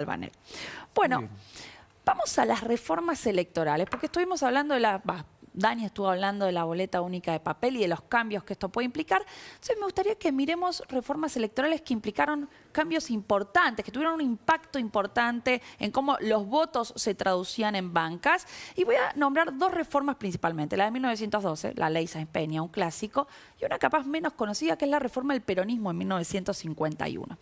Balvanera. Bueno, vamos a las reformas electorales, porque estuvimos hablando de la... Dani estuvo hablando de la boleta única de papel y de los cambios que esto puede implicar. Entonces me gustaría que miremos reformas electorales que implicaron cambios importantes, que tuvieron un impacto importante en cómo los votos se traducían en bancas. Y voy a nombrar dos reformas principalmente. La de 1912, la Ley Sáenz Peña, un clásico, y una capaz menos conocida, que es la reforma del peronismo en 1951.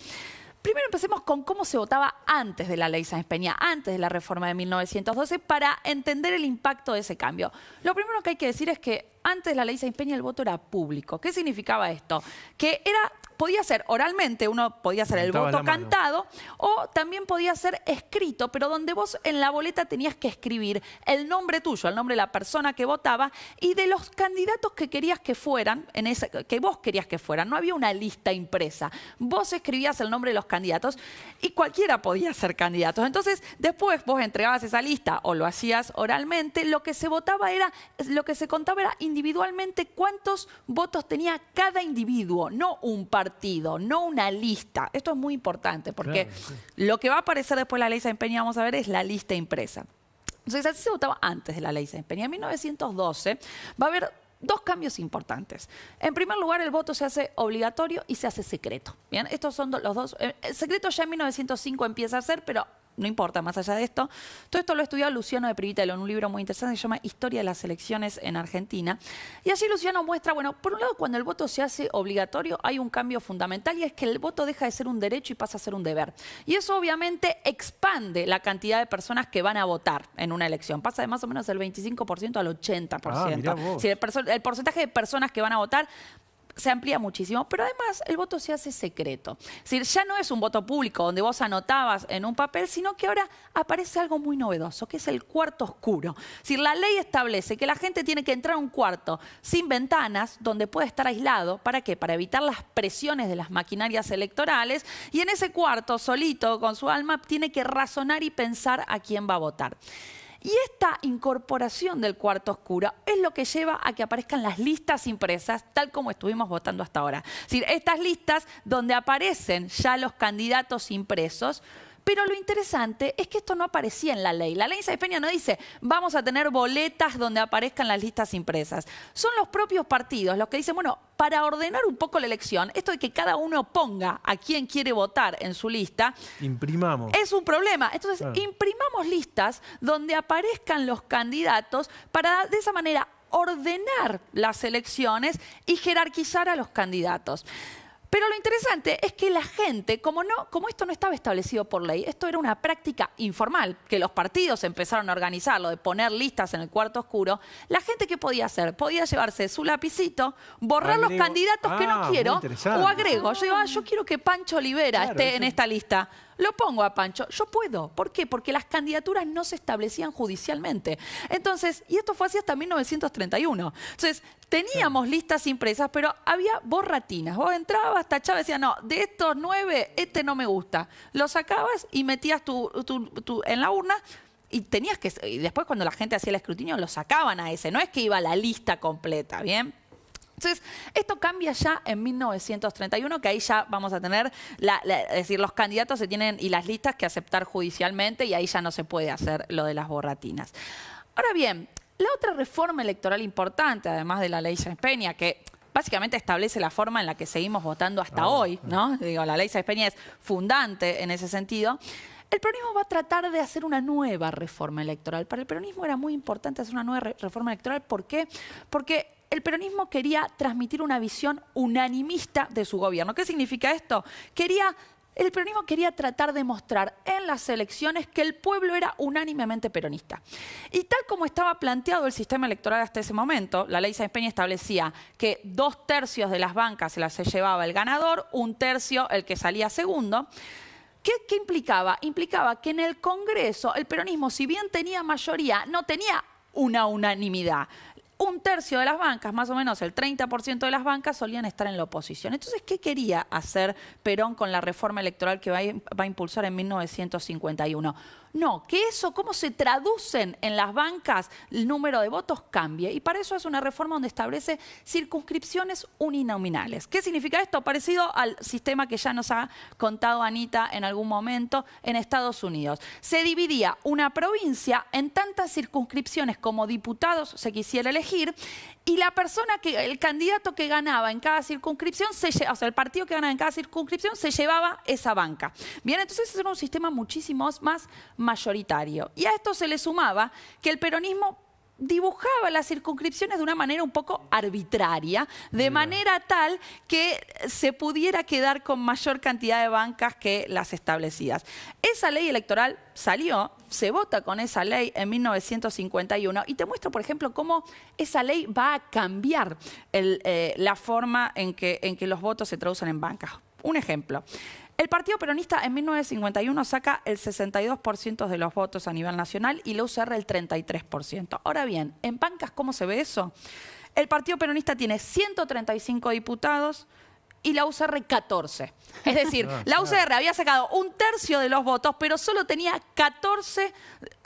Primero empecemos con cómo se votaba antes de la Ley Sáenz Peña, antes de la reforma de 1912, para entender el impacto de ese cambio. Lo primero que hay que decir es que antes de la Ley Sáenz Peña el voto era público. ¿Qué significaba esto? Que podía ser oralmente, uno podía hacer el voto cantado, o también podía ser escrito, pero donde vos en la boleta tenías que escribir el nombre tuyo, el nombre de la persona que votaba y de los candidatos que querías que fueran, que vos querías que fueran. No había una lista impresa. Vos escribías el nombre de los candidatos y cualquiera podía ser candidato. Entonces, después vos entregabas esa lista o lo hacías oralmente, lo que se contaba era individualmente cuántos votos tenía cada individuo, no un partido, no una lista. Esto es muy importante porque lo que va a aparecer después de la Ley Sáenz Peña, vamos a ver, es la lista impresa. Entonces, así se votaba antes de la Ley Sáenz Peña. En 1912 va a haber dos cambios importantes. En primer lugar, el voto se hace obligatorio y se hace secreto. Bien, estos son los dos. El secreto ya en 1905 empieza a ser, pero no importa, más allá de esto. Todo esto lo estudió Luciano de Privitelo en un libro muy interesante que se llama Historia de las elecciones en Argentina. Y allí Luciano muestra, bueno, por un lado, cuando el voto se hace obligatorio hay un cambio fundamental y es que el voto deja de ser un derecho y pasa a ser un deber. Y eso obviamente expande la cantidad de personas que van a votar en una elección. Pasa de más o menos del 25% al 80%. Si el porcentaje de personas que van a votar se amplía muchísimo, pero además el voto se hace secreto. Es decir, ya no es un voto público donde vos anotabas en un papel, sino que ahora aparece algo muy novedoso, que es el cuarto oscuro. Es decir, la ley establece que la gente tiene que entrar a un cuarto sin ventanas, donde puede estar aislado. ¿Para qué? Para evitar las presiones de las maquinarias electorales, y en ese cuarto, solito, con su alma, tiene que razonar y pensar a quién va a votar. Y esta incorporación del cuarto oscuro es lo que lleva a que aparezcan las listas impresas, tal como estuvimos votando hasta ahora. Es decir, estas listas donde aparecen ya los candidatos impresos. Pero lo interesante es que esto no aparecía en la ley. La ley Sáenz Peña no dice vamos a tener boletas donde aparezcan las listas impresas. Son los propios partidos los que dicen, bueno, para ordenar un poco la elección, esto de que cada uno ponga a quién quiere votar en su lista, imprimamos. Es un problema. Entonces, imprimamos listas donde aparezcan los candidatos para de esa manera ordenar las elecciones y jerarquizar a los candidatos. Pero lo interesante es que la gente, como esto no estaba establecido por ley, esto era una práctica informal, que los partidos empezaron a organizarlo, de poner listas en el cuarto oscuro, la gente, ¿qué podía hacer? Podía llevarse su lapicito, borrar los candidatos que no quiero, o agrego. Yo digo, yo quiero que Pancho Olivera esté en esta lista. Lo pongo a Pancho. Yo puedo. ¿Por qué? Porque las candidaturas no se establecían judicialmente. Entonces, y esto fue así hasta 1931. Entonces, teníamos listas impresas, pero había borratinas. Vos entrabas, tachabas y decías, no, de estos 9, este no me gusta. Lo sacabas y metías en la urna. Y y después cuando la gente hacía el escrutinio, lo sacaban a ese. No es que iba la lista completa, ¿bien? Entonces, esto cambia ya en 1931, que ahí ya vamos a tener, es decir, los candidatos y las listas que aceptar judicialmente, y ahí ya no se puede hacer lo de las borratinas. Ahora bien, la otra reforma electoral importante, además de la Ley Sáenz Peña, que básicamente establece la forma en la que seguimos votando hasta hoy, ¿no? Digo, la Ley Sáenz Peña es fundante en ese sentido. El peronismo va a tratar de hacer una nueva reforma electoral. Para el peronismo era muy importante hacer una nueva reforma electoral. ¿Por qué? Porque el peronismo quería transmitir una visión unanimista de su gobierno. ¿Qué significa esto? El peronismo quería tratar de mostrar en las elecciones que el pueblo era unánimemente peronista. Y tal como estaba planteado el sistema electoral hasta ese momento, la Ley Sáenz Peña establecía que 2/3 de las bancas se las llevaba el ganador, 1/3 el que salía segundo. ¿Qué implicaba? Implicaba que en el Congreso el peronismo, si bien tenía mayoría, no tenía una unanimidad. un tercio de las bancas, más o menos el 30% de las bancas, solían estar en la oposición. Entonces, ¿qué quería hacer Perón con la reforma electoral que va a impulsar en 1951? No, que eso, cómo se traducen en las bancas el número de votos, cambie. Y para eso es una reforma donde establece circunscripciones uninominales. ¿Qué significa esto? Parecido al sistema que ya nos ha contado Anita en algún momento en Estados Unidos. Se dividía una provincia en tantas circunscripciones como diputados se quisiera elegir, y la persona el candidato que ganaba en cada circunscripción, o sea, el partido que ganaba en cada circunscripción se llevaba esa banca. Bien, entonces era un sistema muchísimo más mayoritario. Y a esto se le sumaba que el peronismo dibujaba las circunscripciones de una manera un poco arbitraria, de manera tal que se pudiera quedar con mayor cantidad de bancas que las establecidas. Esa ley electoral salió, se vota con esa ley en 1951 y te muestro, por ejemplo, cómo esa ley va a cambiar la forma en que los votos se traducen en bancas. Un ejemplo. El Partido Peronista en 1951 saca el 62% de los votos a nivel nacional y la UCR el 33%. Ahora bien, en bancas, ¿cómo se ve eso? El Partido Peronista tiene 135 diputados y la UCR 14. Es decir, la UCR había sacado un tercio de los votos, pero solo tenía 14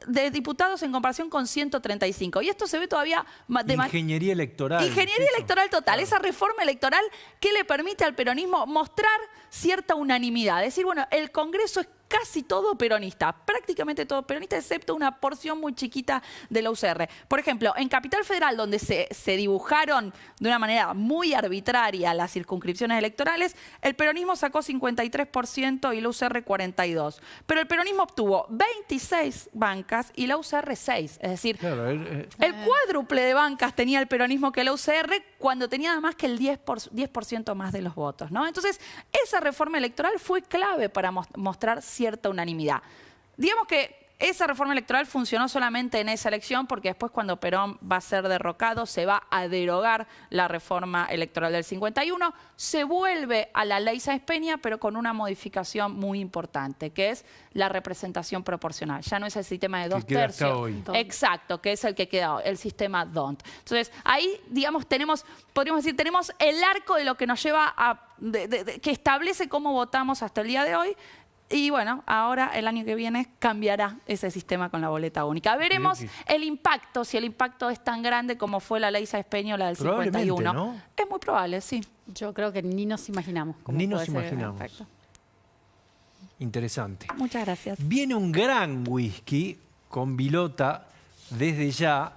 de diputados en comparación con 135. Y esto se ve todavía... Ingeniería electoral. Ingeniería electoral total. Esa reforma electoral que le permite al peronismo mostrar cierta unanimidad. Decir, bueno, el Congreso es casi todo peronista, prácticamente todo peronista, excepto una porción muy chiquita de la UCR. Por ejemplo, en Capital Federal, donde se dibujaron de una manera muy arbitraria las circunscripciones electorales, el peronismo sacó 53% y la UCR 42%. Pero el peronismo obtuvo 26 bancas y la UCR 6. Es decir, claro, el cuádruple de bancas tenía el peronismo que la UCR cuando tenía nada más que el 10% más de los votos, ¿no? Entonces, esa reforma electoral fue clave para mostrar cierta unanimidad. Digamos que esa reforma electoral funcionó solamente en esa elección porque después, cuando Perón va a ser derrocado, se va a derogar la reforma electoral del 51, se vuelve a la ley Sáenz Peña, pero con una modificación muy importante, que es la representación proporcional. Ya no es el sistema de 2/3. Exacto, que es el que queda hoy, el sistema DONT. Entonces, ahí, digamos, podríamos decir, tenemos el arco de lo que nos lleva que establece cómo votamos hasta el día de hoy. Y bueno, ahora el año que viene cambiará ese sistema con la boleta única. Veremos el impacto, si el impacto es tan grande como fue la ley Sáenz Peña o la del 51. ¿No? Es muy probable, sí. Yo creo que ni nos imaginamos cómo ni puede nos ser imaginamos. el efecto. Interesante. Muchas gracias. Viene un gran whisky con Vilota desde ya.